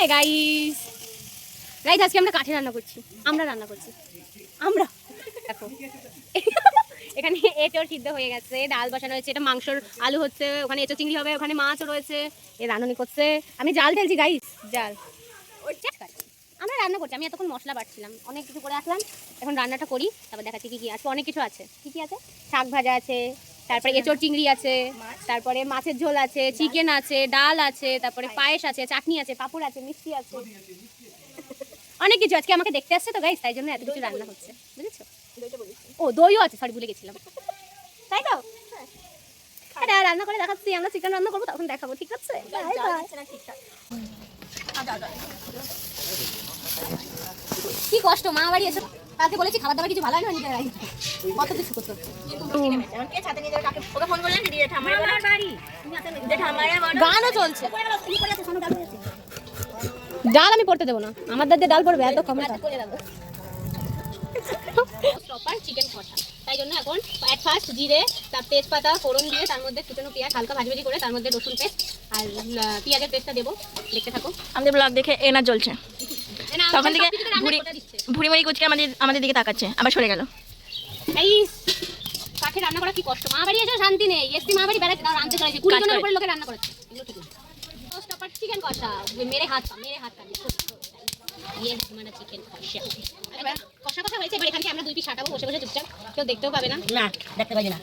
Hi guys guys, আজকে আমরা কাঠে রান্না করছি। আমরা দেখো এখানে এঁচোড় সিদ্ধ হয়ে গেছে, ডাল বসানো হয়েছে, এটা মাংসর আলু হচ্ছে, ওখানে এঁচোড় চিংড়ি হবে, ওখানে মাছও রয়েছে, এ রাঁধুনি করছে, আমি জাল ঢেলছি গাইস, জাল আমরা রান্না করছি। আমি এতক্ষণ মশলা বাটছিলাম, অনেক কিছু করে আসলাম, এখন রান্নাটা করি, তারপর দেখাচ্ছি কি কি আছে। অনেক কিছু আছে, কি কি আছে, শাক ভাজা আছে, তারপরে এঁচোড় চিংড়ি আছে, তারপরে মাছের ঝোল আছে, চিকেন আছে, ডাল আছে, তারপরে পায়েস আছে, চাটনি আছে, পাঁপড় আছে, মিষ্টি আছে, অনেক কিছু। আজকে আমাকে দেখতে আসছে তো গাইস, তাই জন্য এত কিছু রান্না হচ্ছে, বুঝেছো? ও দইও আছে, সরি ভুলে গেছিলাম, তাই তো। এটা রান্না করে দেখাচ্ছি, আমরা চিকেন রান্না করবো, তখন দেখাবো, ঠিক আছে? কি কষ্ট, মা বাড়ি এসে কালকে বলেছি খাবার দাবার কিছু ভালো হয় না, নিজের কত কিছু করতো। গানও চলছে, ডাল আমি পড়তে দেবো না, আমার দাদি ডাল পড়বে, এত ক্ষমতা। চিকেন কষা, তাই জন্য এখন এট ফার্স্ট জিরে, তার তেজপাতা ফোড়ন দিয়ে তার মধ্যে কুচানো পেঁয়াজ হালকা ভাজি করে তার মধ্যে রসুন পেস্ট আর পেঁয়াজের পেস্টটা দেবো। দেখতে থাকো, আমাদের ব্লগ দেখে এনা জ্বলছে, তখন থেকে ভুড়ি মুড়ি কুচকে আমাদের দিকে তাকাচ্ছে, আবার সরে গেল। এই কাঠে রান্না করা কি কষ্ট, মা বাড়ি এসেও শান্তি নেই, এসছি মা বাড়ি বেড়াতে, তাও রান্না চলেছে 20 জনের উপরে লোকে রান্না করেছে। চিকেন কষা, মেরে হাত কাটি মানে চিকেন কষা কষা হয়েছে। এবার এখানে আমরা 2 পিস ছাটাবো, বসে বসে চুপচাপ, কেউ দেখতেও পাবে না, দেখতে পাবে না।